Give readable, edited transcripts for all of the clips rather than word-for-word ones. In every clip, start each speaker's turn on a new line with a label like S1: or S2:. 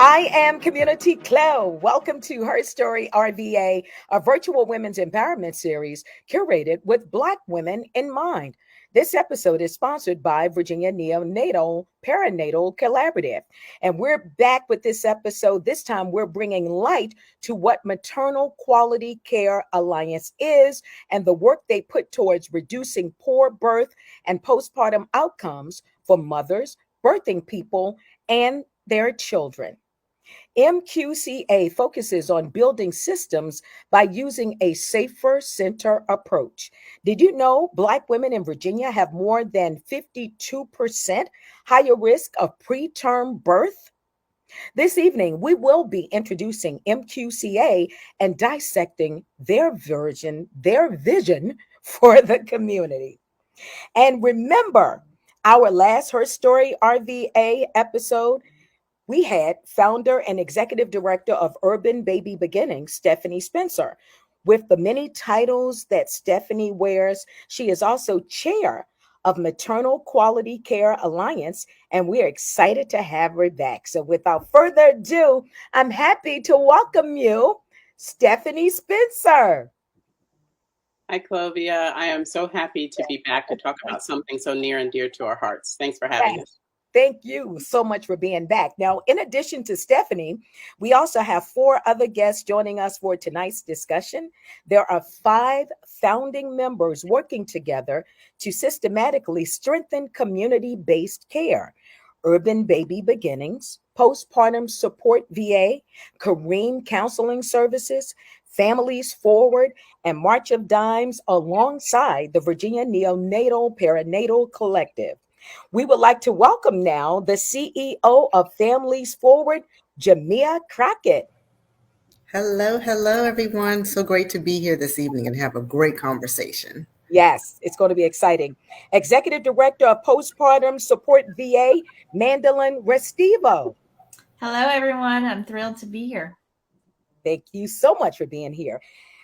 S1: I am Community Clo. Welcome to Her Story RVA, a virtual women's empowerment series curated with Black women in mind. This episode is sponsored by Virginia Neonatal Perinatal Collaborative. And we're back with this episode. This time we're bringing light to what Maternal Quality Care Alliance is and the work they put towards reducing poor birth and postpartum outcomes for mothers, birthing people, and their children. MQCA focuses on building systems by using a safer center approach. Did you know Black women in Virginia have more than 52% higher risk of preterm birth? This evening, we will be introducing MQCA and dissecting their vision for the community. And remember, our last Her Story RVA episode we had founder and executive director of Urban Baby Beginnings, Stephanie Spencer. With the many titles that Stephanie wears, she is also chair of Maternal Quality Care Alliance, and we're excited to have her back. So without further ado, I'm happy to welcome you, Stephanie Spencer.
S2: Hi, Clovia. I am so happy to be back to talk about something so near and dear to our hearts. Thanks for having us.
S1: Thank you so much for being back. Now, in addition to Stephanie, we also have 4 other guests joining us for tonight's discussion. There are 5 founding members working together to systematically strengthen community-based care. Urban Baby Beginnings, Postpartum Support VA, Kareem Counseling Services, Families Forward, and March of Dimes alongside the Virginia Neonatal Perinatal Collective. We would like to welcome now the CEO of Families Forward, Jamia Crockett.
S3: Hello, everyone. So great to be here this evening and have a great conversation.
S1: Yes, it's going to be exciting. Executive Director of Postpartum Support VA, Mandolin Restivo.
S4: Hello, everyone. I'm thrilled to be here.
S1: Thank you so much for being here.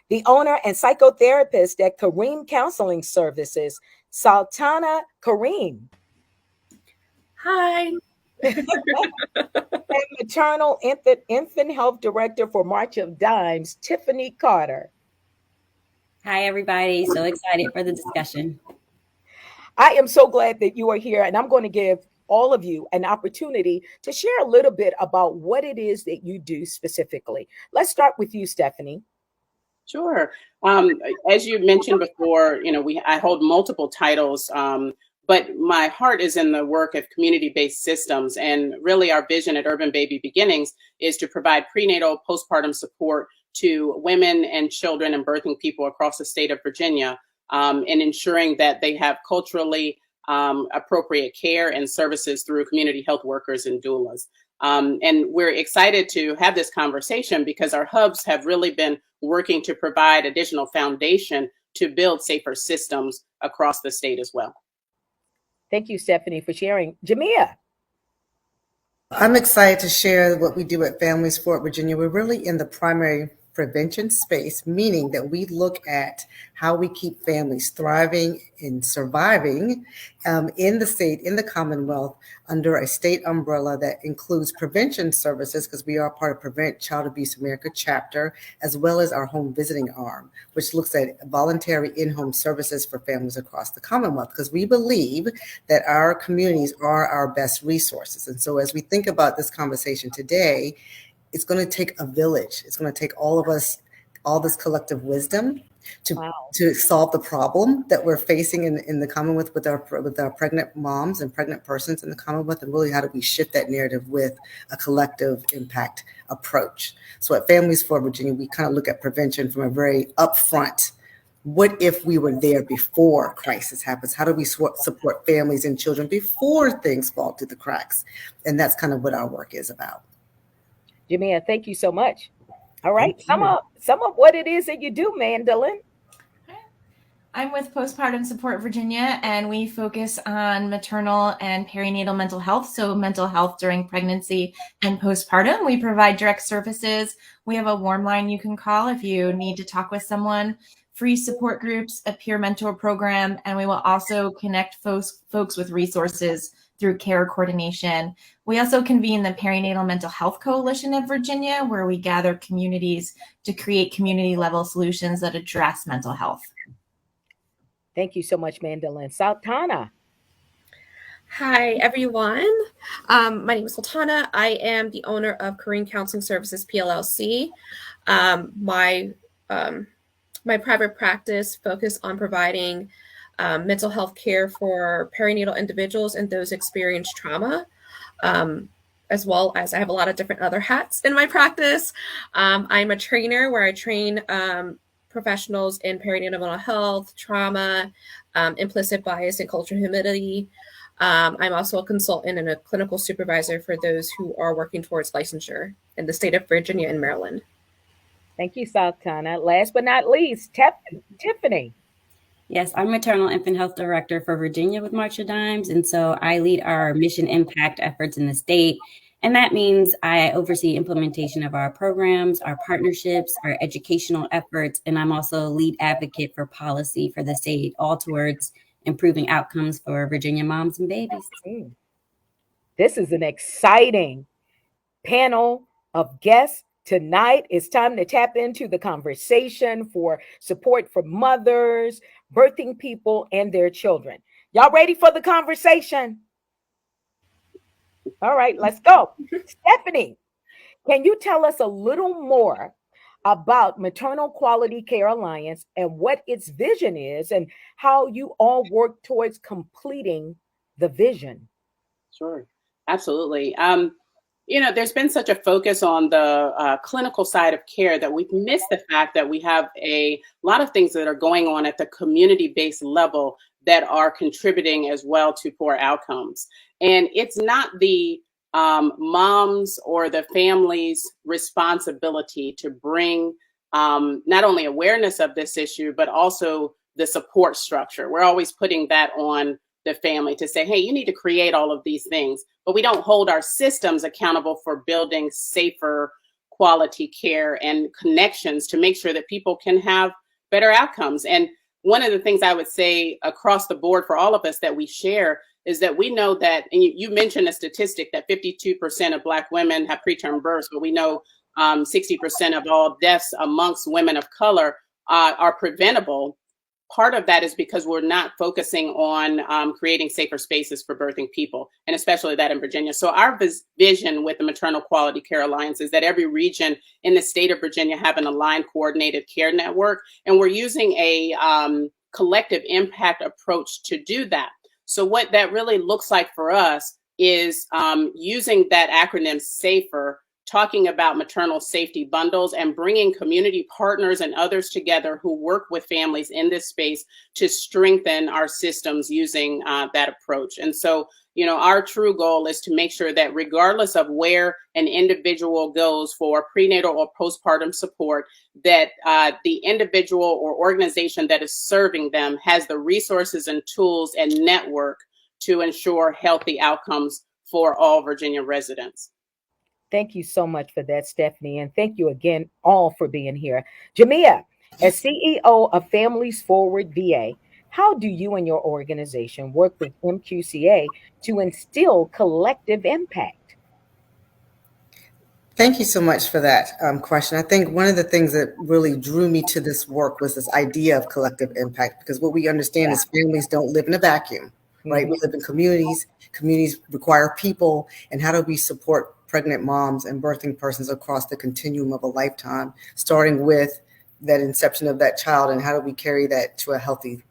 S1: The owner and psychotherapist at Kareem Counseling Services, Sultana Kareem.
S5: Hi.
S1: And Maternal Infant Health Director for March of Dimes, Tiffany Carter.
S5: Hi, everybody. So excited for the discussion.
S1: I am so glad that you are here, and I'm going to give all of you an opportunity to share a little bit about what it is that you do specifically. Let's start with you, Stephanie.
S2: Sure. As you mentioned before, I hold multiple titles, but my heart is in the work of community-based systems. And really our vision at Urban Baby Beginnings is to provide prenatal postpartum support to women and children and birthing people across the state of Virginia, and ensuring that they have culturally appropriate care and services through community health workers and doulas. And we're excited to have this conversation because our hubs have really been working to provide additional foundation to build safer systems across the state as well.
S1: Thank you, Stephanie, for sharing. Jamia.
S3: I'm excited to share what we do at Families Forward Virginia. We're really in the primary prevention space, meaning that we look at how we keep families thriving and surviving in the state, in the Commonwealth, under a state umbrella that includes prevention services, because we are part of Prevent Child Abuse America chapter, as well as our home visiting arm, which looks at voluntary in-home services for families across the Commonwealth, because we believe that our communities are our best resources. And so as we think about this conversation today, it's going to take a village. It's going to take all of us, all this collective wisdom to solve the problem that we're facing in the Commonwealth with our pregnant moms and pregnant persons in the Commonwealth, and really how do we shift that narrative with a collective impact approach. So at Families for Virginia, we kind of look at prevention from a very upfront, what if we were there before crisis happens? How do we support families and children before things fall through the cracks? And that's kind of what our work is about.
S1: Jamia, thank you so much. All right, sum up what it is that you do, Mandolin.
S4: I'm with Postpartum Support Virginia, and we focus on maternal and perinatal mental health. So mental health during pregnancy and postpartum. We provide direct services. We have a warm line you can call if you need to talk with someone, free support groups, a peer mentor program, and we will also connect folks with resources through care coordination. We also convene the Perinatal Mental Health Coalition of Virginia, where we gather communities to create community-level solutions that address mental health.
S1: Thank you so much, Mandolin. Sultana.
S6: Hi, everyone. My name is Sultana. I am the owner of Korean Counseling Services, PLLC. My private practice focus on providing mental health care for perinatal individuals and those experience trauma, as well as I have a lot of different other hats in my practice. I'm a trainer where I train professionals in perinatal mental health, trauma, implicit bias, and cultural humility. I'm also a consultant and a clinical supervisor for those who are working towards licensure in the state of Virginia and Maryland.
S1: Thank you, Sultana. Last but not least, Tiffany.
S5: Yes, I'm Maternal Infant Health Director for Virginia with March of Dimes. And so I lead our mission impact efforts in the state. And that means I oversee implementation of our programs, our partnerships, our educational efforts, and I'm also lead advocate for policy for the state, all towards improving outcomes for Virginia moms and babies.
S1: This is an exciting panel of guests tonight. It's time to tap into the conversation for support for mothers, birthing people, and their children. Y'all ready for the conversation? All right, let's go. Stephanie, can you tell us a little more about Maternal Quality Care Alliance and what its vision is and how you all work towards completing the vision?
S2: Sure, absolutely. There's been such a focus on the clinical side of care that we've missed the fact that we have a lot of things that are going on at the community-based level that are contributing as well to poor outcomes. And it's not the moms or the family's responsibility to bring not only awareness of this issue, but also the support structure. We're always putting that on the family to say, hey, you need to create all of these things, but we don't hold our systems accountable for building safer quality care and connections to make sure that people can have better outcomes. And one of the things I would say across the board for all of us that we share is that we know that, and you mentioned a statistic that 52% of Black women have preterm births, but we know 60% of all deaths amongst women of color are preventable. Part of that is because we're not focusing on creating safer spaces for birthing people, and especially that in Virginia. So our vision with the Maternal Quality Care Alliance is that every region in the state of Virginia have an aligned coordinated care network, and we're using a collective impact approach to do that. So what that really looks like for us is using that acronym SAFER, talking about maternal safety bundles and bringing community partners and others together who work with families in this space to strengthen our systems using that approach. And so, our true goal is to make sure that regardless of where an individual goes for prenatal or postpartum support, that the individual or organization that is serving them has the resources and tools and network to ensure healthy outcomes for all Virginia residents.
S1: Thank you so much for that, Stephanie. And thank you again all for being here. Jamia, as CEO of Families Forward VA, how do you and your organization work with MQCA to instill collective impact?
S3: Thank you so much for that question. I think one of the things that really drew me to this work was this idea of collective impact, because what we understand is families don't live in a vacuum, right?
S1: Mhm.
S3: We live in communities. Communities require people. And how do we support pregnant moms and birthing persons across the continuum of a lifetime, starting with that inception of that child, and how do we carry that to a healthy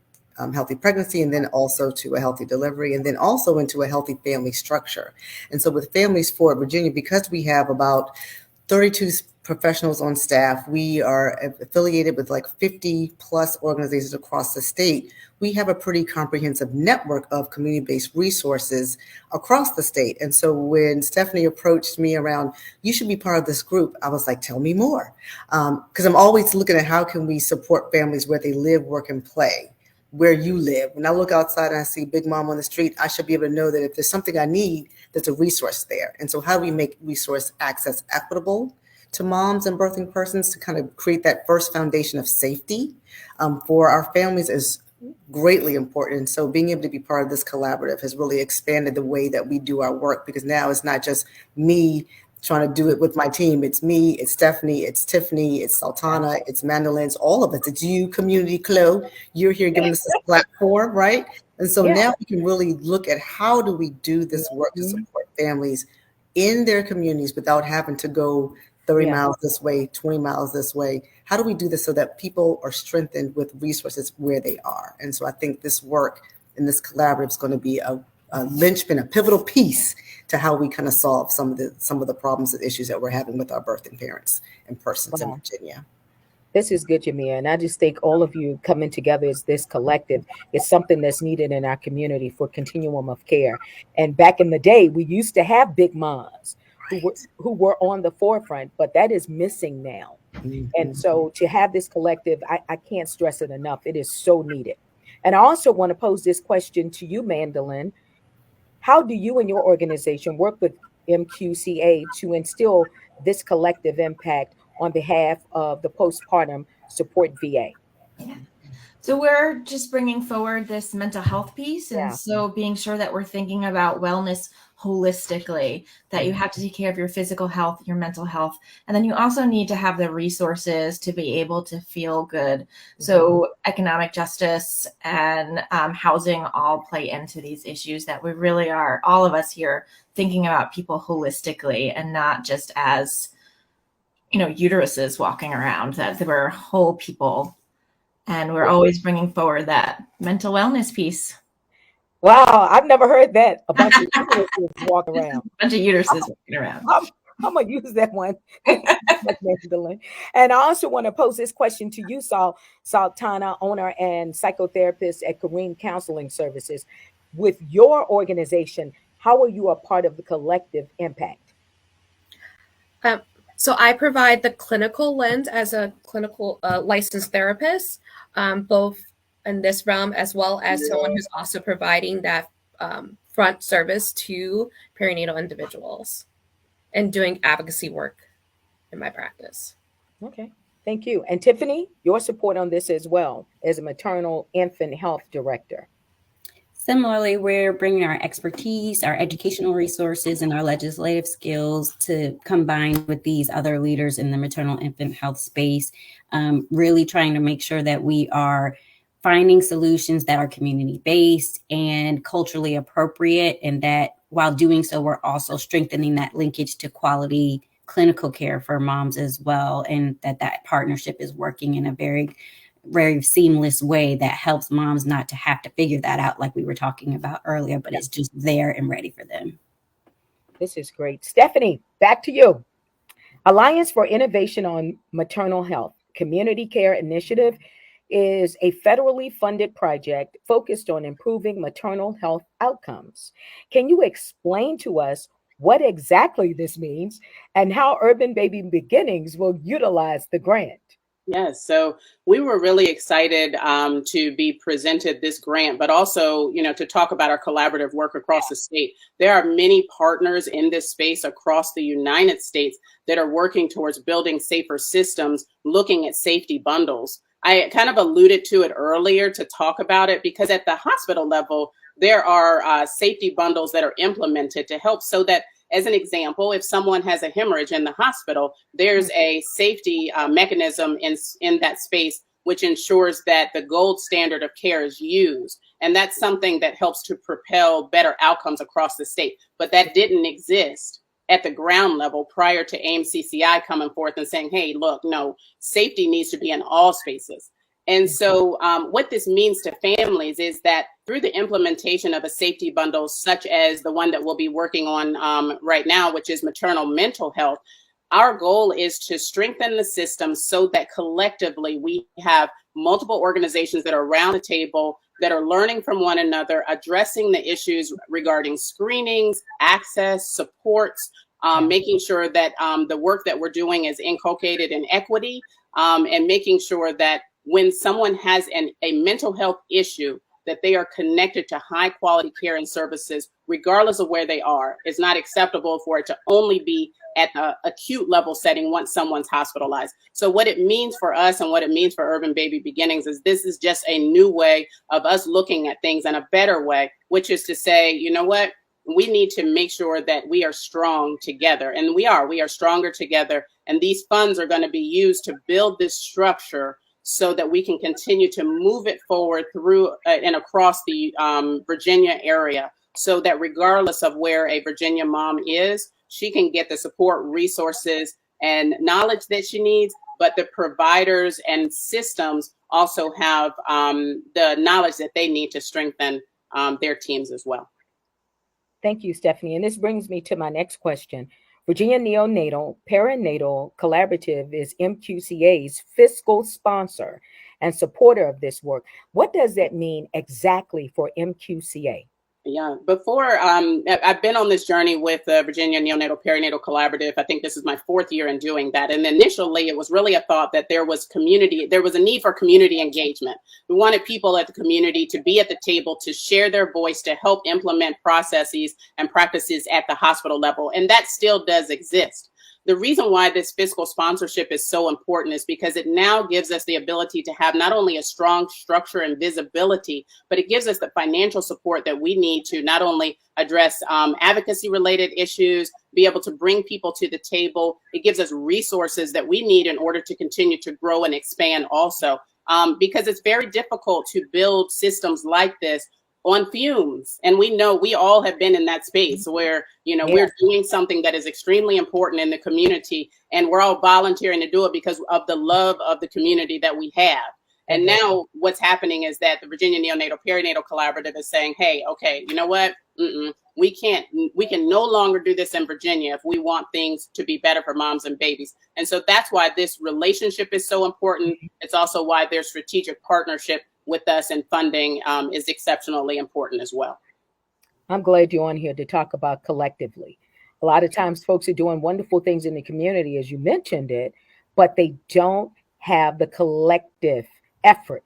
S3: pregnancy, and then also to a healthy delivery, and then also into a healthy family structure. And so with Families Forward Virginia, because we have about 32 professionals on staff, we are affiliated with like 50 plus organizations across the state. We have a pretty comprehensive network of community-based resources across the state. And so when Stephanie approached me around, you should be part of this group, I was like, tell me more. Because I'm always looking at how can we support families where they live, work, and play, where you live. When I look outside and I see Big Mom on the street, I should be able to know that if there's something I need, there's a resource there. And so how do we make resource access equitable to moms and birthing persons to kind of create that first foundation of safety for our families is greatly important. So being able to be part of this collaborative has really expanded the way that we do our work, because now it's not just me trying to do it with my team. It's me, it's Stephanie, it's Tiffany, it's Sultana, it's Mandolin, it's all of us. It's you, community, Chloe. You're here giving us this platform, right? And so now we can really look at how do we do this work to support families in their communities without having to go 30 miles this way, 20 miles this way. How do we do this so that people are strengthened with resources where they are? And so I think this work and this collaborative is going to be a linchpin, a pivotal piece to how we kind of solve some of the problems and issues that we're having with our birthing parents and persons in Virginia.
S1: This is good, Jamia. And I just think all of you coming together as this collective is something that's needed in our community for continuum of care. And back in the day, we used to have big moms who were on the forefront, but that is missing now. And so to have this collective, I can't stress it enough. It is so needed. And I also want to pose this question to you, Mandolin. How do you and your organization work with MQCA to instill this collective impact on behalf of the postpartum support VA?
S4: So we're just bringing forward this mental health piece. And so being sure that we're thinking about wellness holistically, that you have to take care of your physical health, your mental health, and then you also need to have the resources to be able to feel good. So economic justice and housing all play into these issues, that we really are, all of us here, thinking about people holistically and not just as, uteruses walking around, that we're whole people. And we're always bringing forward that mental wellness piece.
S1: Wow, I've never heard that. A bunch of uteruses walk around.
S4: A bunch of uteruses walking around.
S1: I'm going to use that one. And I also want to pose this question to you, Sultana, owner and psychotherapist at Kareem Counseling Services. With your organization, how are you a part of the collective impact?
S6: So I provide the clinical lens as a clinical licensed therapist, both in this realm, as well as someone who's also providing that front service to perinatal individuals and doing advocacy work in my practice.
S1: Okay, thank you. And Tiffany, your support on this as well as a maternal infant health director.
S5: Similarly, we're bringing our expertise, our educational resources, and our legislative skills to combine with these other leaders in the maternal infant health space, really trying to make sure that we are finding solutions that are community-based and culturally appropriate, and that while doing so, we're also strengthening that linkage to quality clinical care for moms as well, and that partnership is working in a very seamless way that helps moms not to have to figure that out like we were talking about earlier, but it's just there and ready for them.
S1: This is great. Stephanie, back to you. Alliance for Innovation on Maternal Health Community Care Initiative is a federally funded project focused on improving maternal health outcomes. Can you explain to us what exactly this means and how Urban Baby Beginnings will utilize the grant?
S2: Yes, so we were really excited to be presented this grant, but also, to talk about our collaborative work across the state. There are many partners in this space across the United States that are working towards building safer systems, looking at safety bundles. I kind of alluded to it earlier to talk about it because at the hospital level, there are safety bundles that are implemented to help so that, as an example, if someone has a hemorrhage in the hospital, there's a safety mechanism in that space, which ensures that the gold standard of care is used. And that's something that helps to propel better outcomes across the state. But that didn't exist at the ground level prior to AIM-CCI coming forth and saying, hey, look, no, safety needs to be in all spaces. And so what this means to families is that through the implementation of a safety bundle, such as the one that we'll be working on right now, which is maternal mental health, our goal is to strengthen the system so that collectively we have multiple organizations that are around the table that are learning from one another, addressing the issues regarding screenings, access, supports, making sure that the work that we're doing is inculcated in equity, and making sure that when someone has a mental health issue, that they are connected to high quality care and services, regardless of where they are. It's not acceptable for it to only be at the acute level setting once someone's hospitalized. So what it means for us and what it means for Urban Baby Beginnings is this is just a new way of us looking at things in a better way, which is to say, you know what? We need to make sure that we are strong together. And we are stronger together. And these funds are going to be used to build this structure so that we can continue to move it forward through and across the Virginia area, so that regardless of where a Virginia mom is, she can get the support, resources, and knowledge that she needs, but the providers and systems also have the knowledge that they need to strengthen their teams as well.
S1: Thank you, Stephanie. And this brings me to my next question. Virginia Neonatal Perinatal Collaborative is MQCA's fiscal sponsor and supporter of this work. What does that mean exactly for MQCA?
S2: Yeah, before I've been on this journey with the Virginia Neonatal Perinatal Collaborative. I think this is my 4th year in doing that. And initially, it was really a thought that there was a need for community engagement. We wanted people at the community to be at the table, to share their voice, to help implement processes and practices at the hospital level. And that still does exist. The reason why this fiscal sponsorship is so important is because it now gives us the ability to have not only a strong structure and visibility, but it gives us the financial support that we need to not only address advocacy related issues, be able to bring people to the table. It gives us resources that we need in order to continue to grow and expand also, because it's very difficult to build systems like this on fumes. And we know we all have been in that space where, we're doing something that is extremely important in the community, and we're all volunteering to do it because of the love of the community that we have. And now what's happening is that the Virginia Neonatal Perinatal Collaborative is saying, hey, okay, you know what? We can no longer do this in Virginia if we want things to be better for moms and babies. And so that's why this relationship is so important. It's also why their strategic partnership with us and funding is exceptionally important as well.
S1: I'm glad you're on here to talk about collectively. A lot of times folks are doing wonderful things in the community, as you mentioned it, but they don't have the collective effort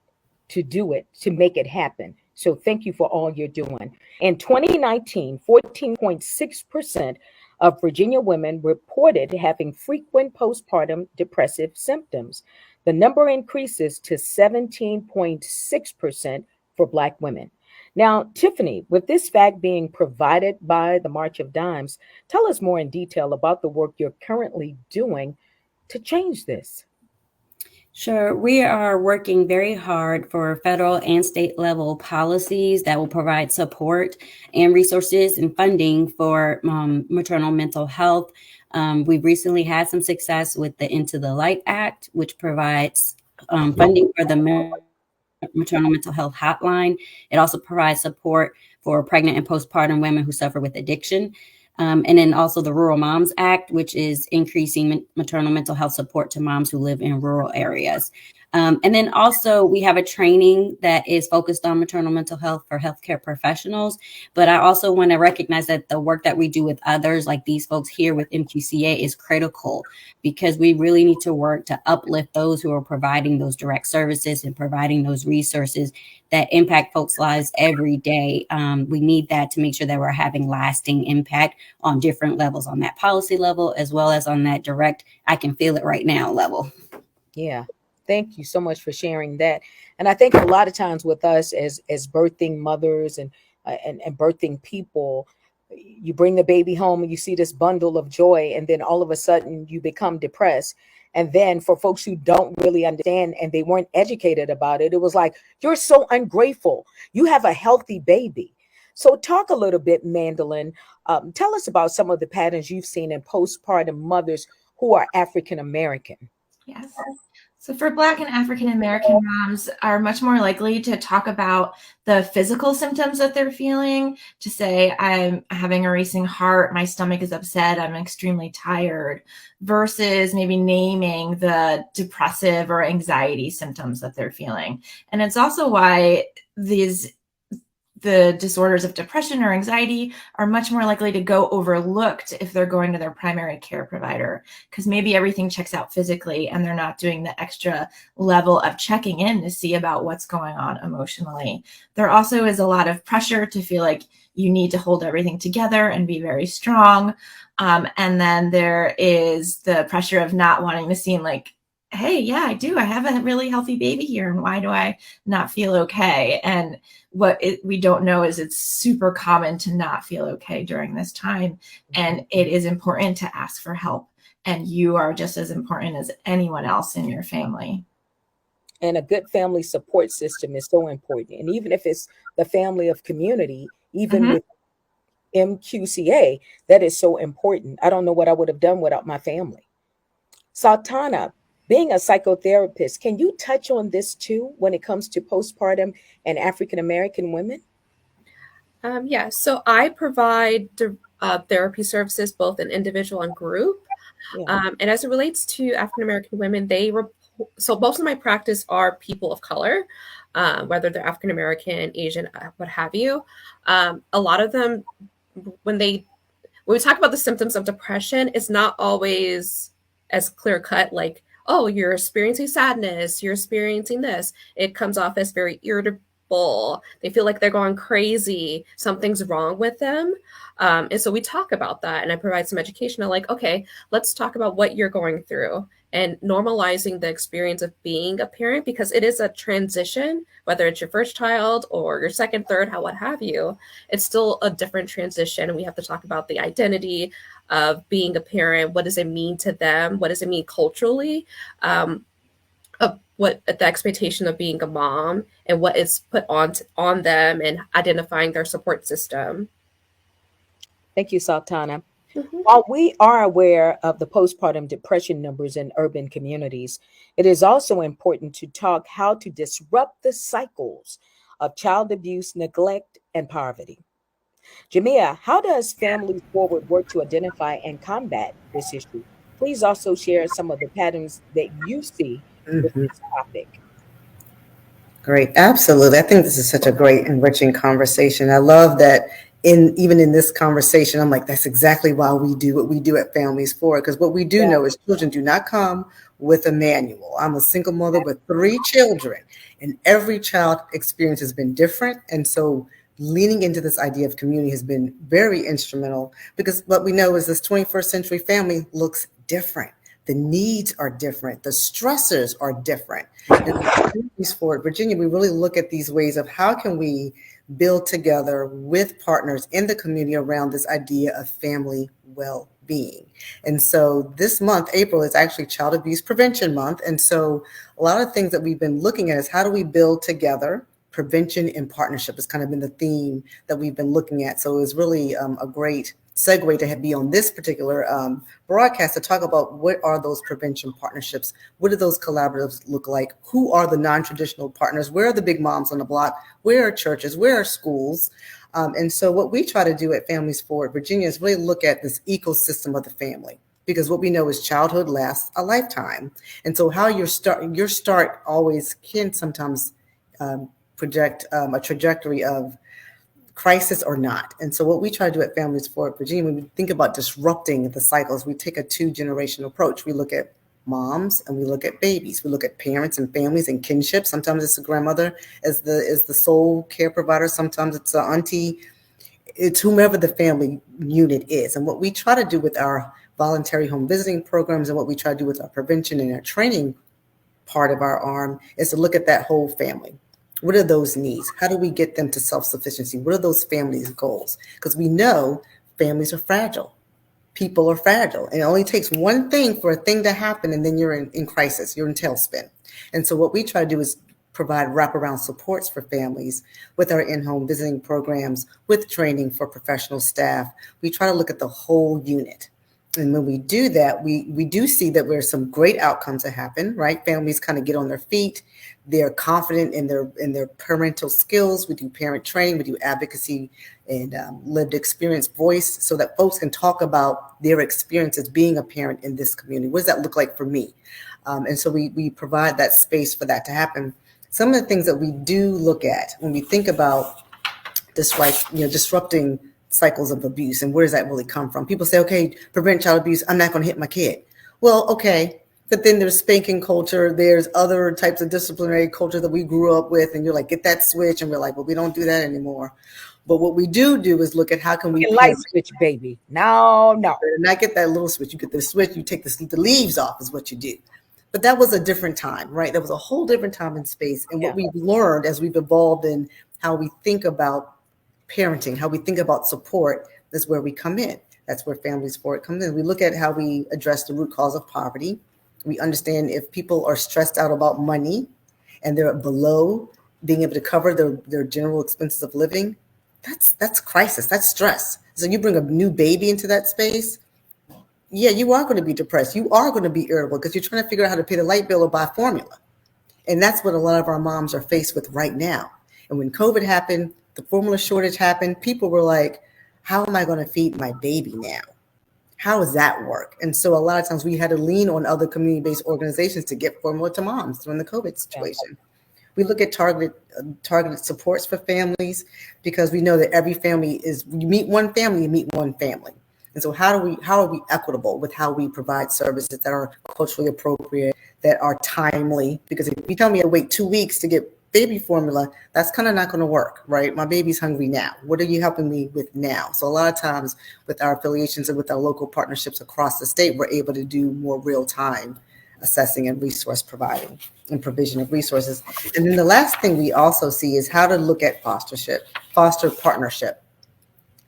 S1: to do it, to make it happen. So thank you for all you're doing. In 2019, 14.6% of Virginia women reported having frequent postpartum depressive symptoms. The number increases to 17.6% for Black women. Now, Tiffany, with this fact being provided by the March of Dimes, tell us more in detail about the work you're currently doing to change this.
S5: Sure. We are working very hard for federal and state level policies that will provide support and resources and funding for maternal mental health. We've recently had some success with the Into the Light Act, which provides funding for the maternal mental health hotline. It also provides support for pregnant and postpartum women who suffer with addiction. And then also the Rural Moms Act, which is increasing maternal mental health support to moms who live in rural areas. And then also we have a training that is focused on maternal mental health for healthcare professionals. But I also want to recognize that the work that we do with others, like these folks here with MQCA, is critical, because we really need to work to uplift those who are providing those direct services and providing those resources that impact folks' lives every day. We need that to make sure that we're having lasting impact on different levels, on that policy level, as well as on that direct, I can feel it right now level.
S1: Yeah. Thank you so much for sharing that. And I think a lot of times with us as birthing mothers and birthing people, you bring the baby home and you see this bundle of joy, and then all of a sudden you become depressed. And then for folks who don't really understand and they weren't educated about it, it was like, you're so ungrateful. You have a healthy baby. So talk a little bit, Mandolin. Tell us about some of the patterns you've seen in postpartum mothers who are African American.
S4: Yes. So for Black and African American moms are much more likely to talk about the physical symptoms that they're feeling, to say, I'm having a racing heart, my stomach is upset, I'm extremely tired, versus maybe naming the depressive or anxiety symptoms that they're feeling. And it's also why the disorders of depression or anxiety are much more likely to go overlooked if they're going to their primary care provider, because maybe everything checks out physically and they're not doing the extra level of checking in to see about what's going on emotionally. There also is a lot of pressure to feel like you need to hold everything together and be very strong. And then there is the pressure of not wanting to seem like, hey, yeah, I do. I have a really healthy baby here. And why do I not feel okay? And we don't know is it's super common to not feel okay during this time. And it is important to ask for help. And you are just as important as anyone else in your family.
S1: And a good family support system is so important. And even if it's the family of community, even with MQCA, that is so important. I don't know what I would have done without my family. Sultana, being a psychotherapist, can you touch on this too when it comes to postpartum and African American women?
S6: Yeah, so I provide therapy services both in individual and group.
S1: Yeah.
S6: And as it relates to African American women, so most of my practice are people of color, whether they're African American, Asian, what have you. A lot of them, when we talk about the symptoms of depression, it's not always as clear cut, like, oh, you're experiencing sadness, you're experiencing this. It comes off as very irritable. They feel like they're going crazy. Something's wrong with them. And so we talk about that, and I provide some education. I'm like, okay, let's talk about what you're going through and normalizing the experience of being a parent, because it is a transition, whether it's your first child or your second, third, what have you. It's still a different transition. And we have to talk about the identity of being a parent. What does it mean to them? What does it mean culturally? Of what the expectation of being a mom and what is put on them, and identifying their support system.
S1: Thank you, Sultana.
S6: Mhm.
S1: While we are aware of the postpartum depression numbers in urban communities, it is also important to talk how to disrupt the cycles of child abuse, neglect, and poverty. Jamia, how does Family Forward work to identify and combat this issue? Please also share some of the patterns that you see with
S3: Mhm.
S1: this topic.
S3: Great. Absolutely. I think this is such a great, enriching conversation. I love that even in this conversation, I'm like, that's exactly why we do what we do at Families Forward. Because what we do
S1: Yeah.
S3: know is children do not come with a manual. I'm a single mother with 3 children, and every child experience has been different. And so leaning into this idea of community has been very instrumental, because what we know is this 21st century family looks different. The needs are different. The stressors are different. And for Virginia, we really look at these ways of how can we build together with partners in the community around this idea of family well-being. And so this month, April, is actually Child Abuse Prevention Month. And so a lot of things that we've been looking at is how do we build together. Prevention and partnership has kind of been the theme that we've been looking at. So it was really a great segue to be on this particular broadcast to talk about what are those prevention partnerships, what do those collaboratives look like, who are the non-traditional partners, where are the big moms on the block, where are churches, where are schools. And so what we try to do at Families Forward Virginia is really look at this ecosystem of the family, because what we know is childhood lasts a lifetime. And so how your start always can sometimes project a trajectory of crisis or not. And so what we try to do at Families Forward Virginia, when we think about disrupting the cycles, we take a 2-generation approach. We look at moms and we look at babies. We look at parents and families and kinship. Sometimes it's a grandmother as the sole care provider. Sometimes it's an auntie. It's whomever the family unit is. And what we try to do with our voluntary home visiting programs and what we try to do with our prevention and our training part of our arm is to look at that whole family. What are those needs? How do we get them to self-sufficiency? What are those families' goals? Because we know families are fragile. People are fragile. And it only takes one thing for a thing to happen, and then you're in crisis. You're in tailspin. And so what we try to do is provide wraparound supports for families with our in-home visiting programs, with training for professional staff. We try to look at the whole unit. And when we do that, we do see that there's some great outcomes that happen, right? Families kind of get on their feet. They're confident in their parental skills. We do parent training. We do advocacy and lived experience voice so that folks can talk about their experiences being a parent in this community. What does that look like for me? And so we provide that space for that to happen. Some of the things that we do look at when we think about disrupting cycles of abuse. And where does that really come from? People say, okay, prevent child abuse, I'm not going to hit my kid. Well, okay, but then there's spanking culture, there's other types of disciplinary culture that we grew up with, and you're like, get that switch, and we're like, well, we don't do that anymore. But what we do is look at how can we
S1: light switch, baby. No.
S3: not get that little switch. You get the switch, you take the leaves off is what you do. But that was a different time, right? That was a whole different time and space. And what we've learned as we've evolved in how we think about parenting, how we think about support, is where we come in. That's where Families For It comes in. We look at how we address the root cause of poverty. We understand if people are stressed out about money and they're below being able to cover their general expenses of living, that's crisis, that's stress. So you bring a new baby into that space, you are going to be depressed. You are going to be irritable because you're trying to figure out how to pay the light bill or buy formula. And that's what a lot of our moms are faced with right now. And when COVID happened, the formula shortage happened, people were like, how am I going to feed my baby now? How does that work? And so a lot of times we had to lean on other community-based organizations to get formula to moms during the COVID situation. We look at targeted supports for families because we know that every family you meet one family, you meet one family. And so how are we equitable with how we provide services that are culturally appropriate, that are timely? Because if you tell me I wait 2 weeks to get baby formula, that's kind of not going to work, right? My baby's hungry now. What are you helping me with now? So a lot of times with our affiliations and with our local partnerships across the state, we're able to do more real-time assessing and resource providing and provision of resources. And then the last thing we also see is how to look at foster partnership,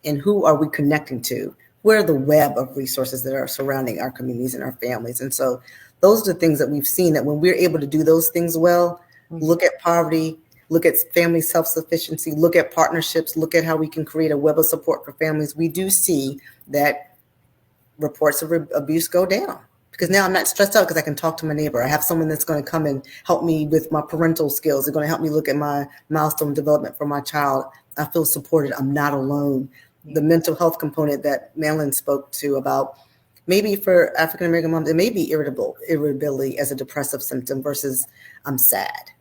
S3: and who are we connecting to? Where are the web of resources that are surrounding our communities and our families? And so those are the things that we've seen, that when we're able to do those things well, look at poverty, look at family self-sufficiency, look at partnerships, look at how we can create a web of support for families, we do see that reports of abuse go down. Because now I'm not stressed out because I can talk to my neighbor. I have someone that's going to come and help me with my parental skills. They're going to help me look at my milestone development for my child. I feel supported. I'm not alone. The mental health component that Madeline spoke to about, maybe for African-American moms, it may be irritability as a depressive symptom versus I'm sad.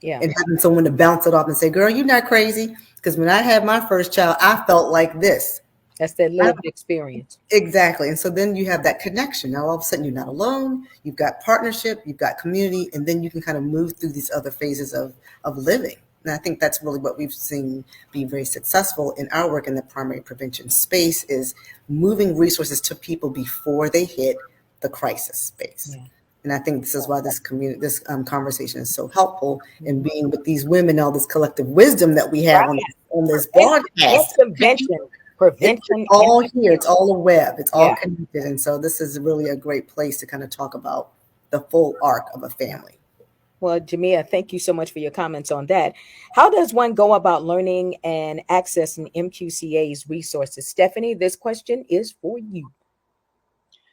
S1: Yeah.
S3: And having someone to bounce it off and say, girl, you're not crazy. Because when I had my first child, I felt like this.
S1: That's that lived experience.
S3: Exactly. And so then you have that connection. Now, all of a sudden, you're not alone. You've got partnership, you've got community, and then you can kind of move through these other phases of living. And I think that's really what we've seen be very successful in our work in the primary prevention space, is moving resources to people before they hit the crisis space. Yeah. And I think this is why this conversation is so helpful in being with these women, all this collective wisdom that we have on this broadcast. Prevention. It's all here. It's all a web. It's all connected. And so this is really a great place to kind of talk about the full arc of a family.
S1: Well, Jamia, thank you so much for your comments on that. How does one go about learning and accessing MQCA's resources? Stephanie, this question is for you.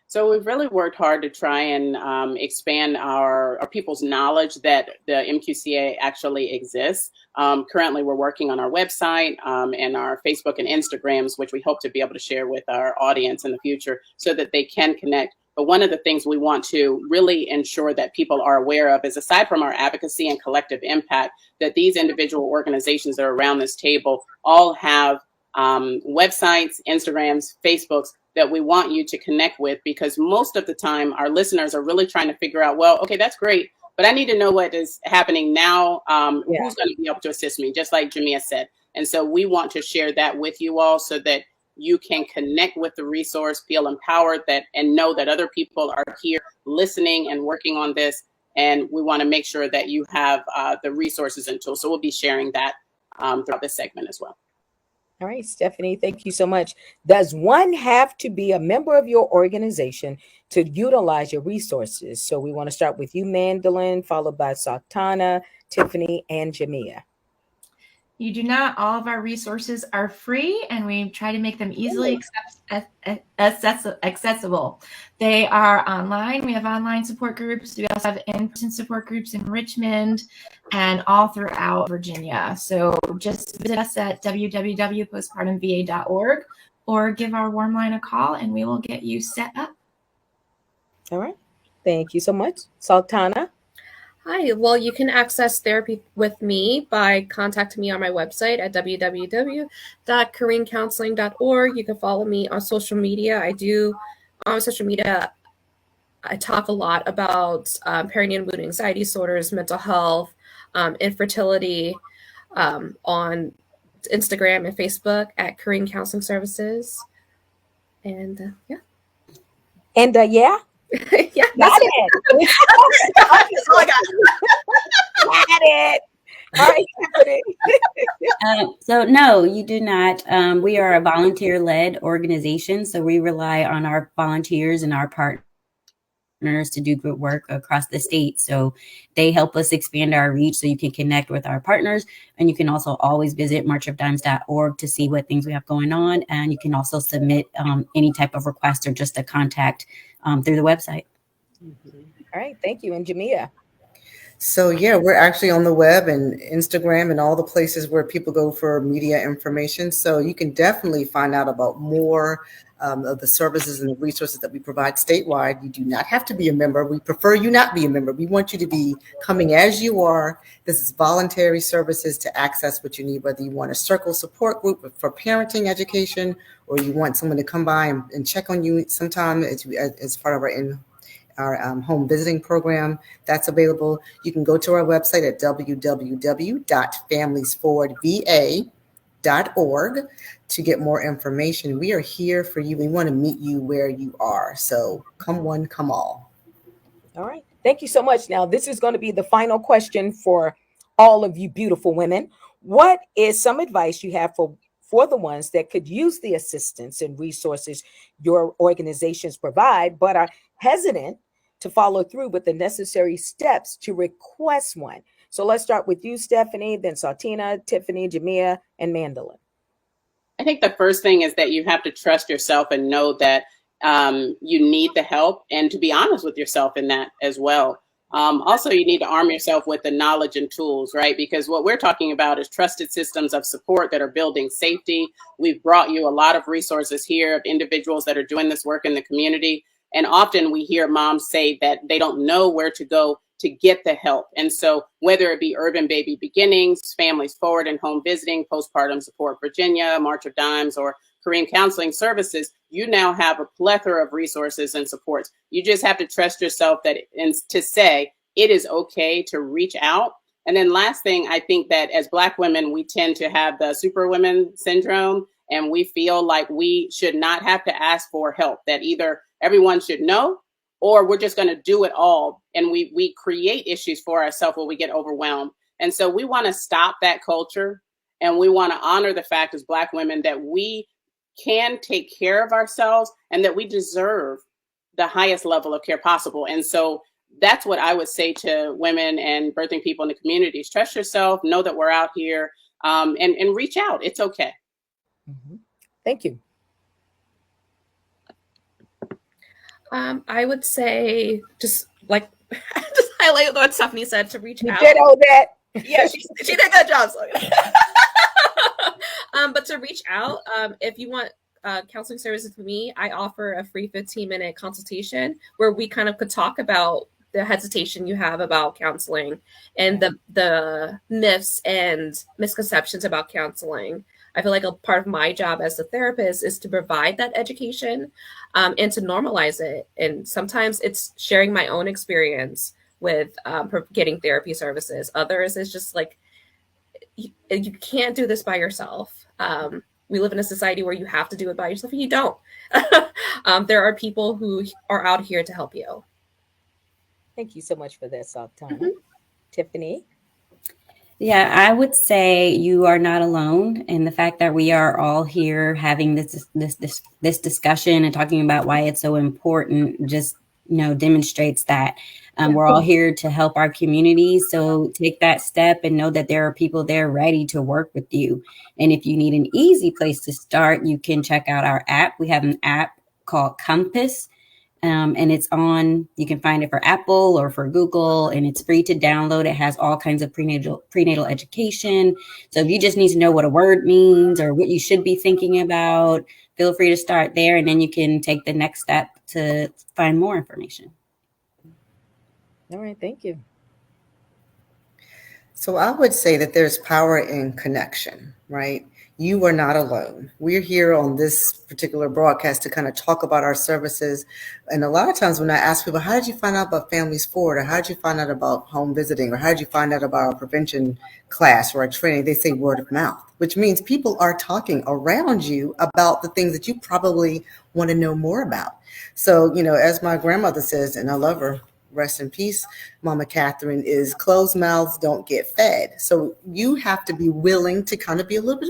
S2: So we've really worked hard to try and expand our people's knowledge that the MQCA actually exists. Currently, we're working on our website and our Facebook and Instagrams, which we hope to be able to share with our audience in the future so that they can connect. But one of the things we want to really ensure that people are aware of is, aside from our advocacy and collective impact, that these individual organizations that are around this table all have websites, Instagrams, Facebooks, that we want you to connect with, because most of the time our listeners are really trying to figure out, well, okay, that's great, but I need to know what is happening now. Who's going to be able to assist me, just like Jamia said. And so we want to share that with you all so that you can connect with the resource, feel empowered, and know that other people are here listening and working on this. And we want to make sure that you have the resources and tools. So we'll be sharing that throughout this segment as well.
S1: All right, Stephanie, thank you so much. Does one have to be a member of your organization to utilize your resources? So we want to start with you, Mandolin, followed by Sultana, Tiffany, and Jamia.
S4: You do not. All of our resources are free, and we try to make them easily accessible. They are online. We have online support groups. We also have in-person support groups in Richmond and all throughout Virginia. So just visit us at www.postpartumva.org or give our warm line a call, and we will get you set up.
S1: All right. Thank you so much. Sultana?
S6: Hi. Well, you can access therapy with me by contacting me on my website at www.koreancounseling.org. You can follow me on social media. On social media, I talk a lot about perinatal mood and anxiety disorders, mental health, infertility, on Instagram and Facebook at Korean Counseling Services. And yeah.
S1: And yeah,
S6: Yeah,
S1: got
S6: that's
S1: it.
S6: that's all I got.
S1: Got it. All right, Stephanie.
S5: So no, you do not. We are a volunteer-led organization, so we rely on our volunteers and our partners to do good work across the state. So they help us expand our reach so you can connect with our partners. And you can also always visit marchofdimes.org to see what things we have going on. And you can also submit any type of request or just a contact through the website.
S1: All right, thank you. And Jamia.
S3: So yeah, we're actually on the web and Instagram and all the places where people go for media information. So you can definitely find out about more of the services and the resources that we provide statewide. You do not have to be a member. We prefer you not be a member. We want you to be coming as you are. This is voluntary services to access what you need, whether you want a circle support group for parenting education, or you want someone to come by and check on you sometime as part of our home visiting program. That's available. You can go to our website at www.familiesforwardva.org to get more information. We are here for you. We want to meet you where you are. So come one, come all.
S1: All right. Thank you so much. Now, this is going to be the final question for all of you beautiful women. What is some advice you have for the ones that could use the assistance and resources your organizations provide, but are hesitant to follow through with the necessary steps to request one? So let's start with you, Stephanie, then Saltina, Tiffany, Jamia, and Mandolin.
S2: I think the first thing is that you have to trust yourself and know that you need the help, and to be honest with yourself in that as well. Also, you need to arm yourself with the knowledge and tools, right? Because what we're talking about is trusted systems of support that are building safety. We've brought you a lot of resources here of individuals that are doing this work in the community. And often we hear moms say that they don't know where to go to get the help. And so whether it be Urban Baby Beginnings, Families Forward and Home Visiting, Postpartum Support Virginia, March of Dimes, or Korean Counseling Services, you now have a plethora of resources and supports. You just have to trust yourself that and to say it is okay to reach out. And then last thing, I think that as Black women, we tend to have the superwomen syndrome, and we feel like we should not have to ask for help, that either everyone should know or we're just going to do it all. And we create issues for ourselves where we get overwhelmed. And so we want to stop that culture, and we want to honor the fact as Black women that we can take care of ourselves and that we deserve the highest level of care possible. And so that's what I would say to women and birthing people in the communities. Trust yourself, know that we're out here, and reach out. It's okay.
S1: Mm-hmm. Thank you.
S6: I would say just highlight what Stephanie said, to reach out.
S1: You did all that.
S6: Yeah, she did a good job. So. But to reach out, if you want counseling services with me, I offer a free 15-minute consultation where we kind of could talk about the hesitation you have about counseling and the myths and misconceptions about counseling. I feel like a part of my job as a therapist is to provide that education and to normalize it. And sometimes it's sharing my own experience with getting therapy services. Others is just like, you can't do this by yourself. We live in a society where you have to do it by yourself, and you don't. There are people who are out here to help you.
S1: Thank you so much for that, Sultana. Mm-hmm. Tiffany?
S5: Yeah, I would say you are not alone, and the fact that we are all here having this discussion and talking about why it's so important just demonstrates that we're all here to help our community. So take that step and know that there are people there ready to work with you. And if you need an easy place to start, you can check out our app. We have an app called Compass. And it's you can find it for Apple or for Google, and it's free to download. It has all kinds of prenatal education. So if you just need to know what a word means or what you should be thinking about, feel free to start there, and then you can take the next step to find more information.
S1: All right, thank you.
S3: So I would say that there's power in connection, right? You are not alone. We're here on this particular broadcast to kind of talk about our services. And a lot of times when I ask people, how did you find out about Families Forward? Or how did you find out about home visiting? Or how did you find out about our prevention class or our training? They say word of mouth, which means people are talking around you about the things that you probably want to know more about. So, as my grandmother says, and I love her, rest in peace, Mama Catherine, is closed mouths don't get fed. So you have to be willing to kind of be a little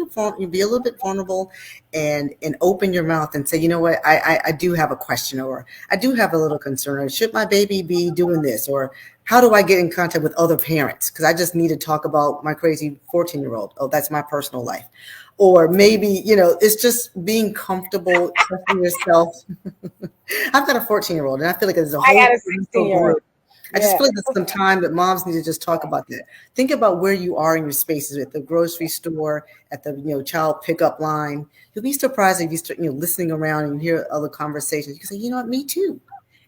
S3: bit vulnerable and open your mouth and say, you know what, I do have a question, or I do have a little concern, or should my baby be doing this, or how do I get in contact with other parents? Because I just need to talk about my crazy 14-year-old. Oh, that's my personal life. Or maybe, it's just being comfortable, trusting yourself. I've got a 14-year-old, and I feel like there's a
S1: I
S3: whole
S1: got a 16-year-old.
S3: I just
S1: Yeah.
S3: feel like there's some time that moms need to just talk about that. Think about where you are in your spaces, at the grocery store, at the child pickup line. You'll be surprised if you start listening around and hear other conversations. You can say, you know what, me too,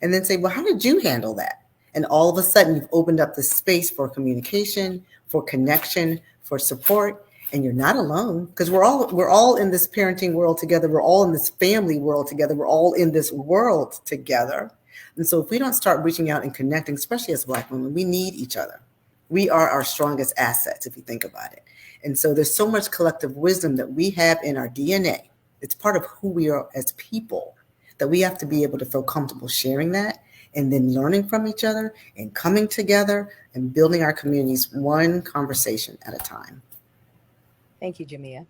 S3: and then say, well, how did you handle that? And all of a sudden, you've opened up the space for communication, for connection, for support. And you're not alone, because we're all in this parenting world together. We're all in this family world together. We're all in this world together. And so if we don't start reaching out and connecting, especially as Black women, we need each other. We are our strongest assets, if you think about it. And so there's so much collective wisdom that we have in our DNA. It's part of who we are as people, that we have to be able to feel comfortable sharing that, and then learning from each other and coming together and building our communities one conversation at a time.
S1: Thank you, Jamia.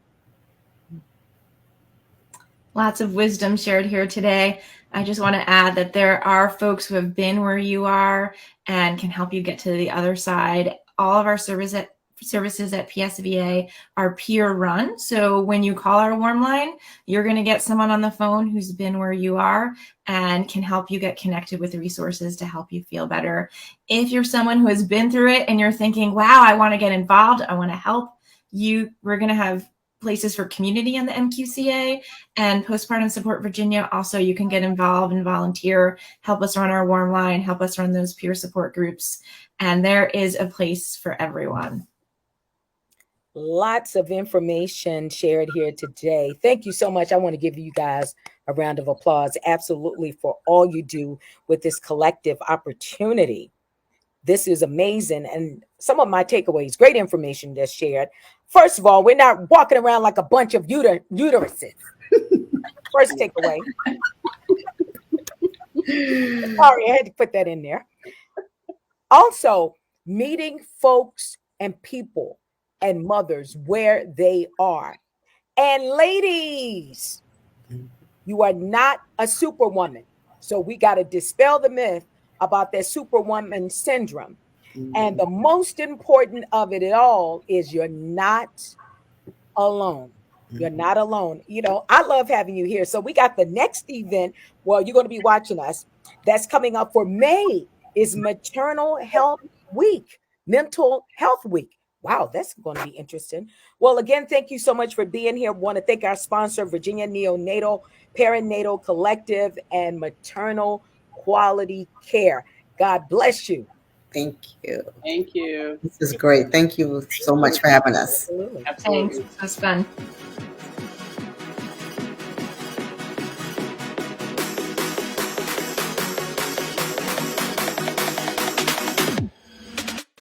S4: Lots of wisdom shared here today. I just want to add that there are folks who have been where you are and can help you get to the other side. All of our services at PSVA are peer run. So when you call our warm line, you're going to get someone on the phone who's been where you are and can help you get connected with resources to help you feel better. If you're someone who has been through it and you're thinking, wow, I want to get involved, I want to help you, we're going to have places for community on the MQCA and Postpartum Support Virginia. Also, you can get involved and volunteer, help us run our warm line, help us run those peer support groups. And there is a place for everyone.
S1: Lots of information shared here today. Thank you so much. I want to give you guys a round of applause, absolutely, for all you do with this collective opportunity. This is amazing. And some of my takeaways, great information that's shared. First of all, we're not walking around like a bunch of uteruses. First takeaway. Sorry, I had to put that in there. Also, meeting folks and people and mothers where they are. And ladies, you are not a superwoman. So we got to dispel the myth about that superwoman syndrome. And the most important of it all is you're not alone. You're not alone. I love having you here. So we got the next event. Well, you're going to be watching us. That's coming up for May is Maternal Health Week, Mental Health Week. Wow, that's going to be interesting. Well, again, thank you so much for being here. Want to thank our sponsor, Virginia Neonatal Perinatal Collective and Maternal Quality Care. God bless you.
S3: Thank you.
S2: Thank you.
S3: This is great. Thank you so much for having us.
S1: Absolutely.
S2: Absolutely.
S4: Thanks. It was fun.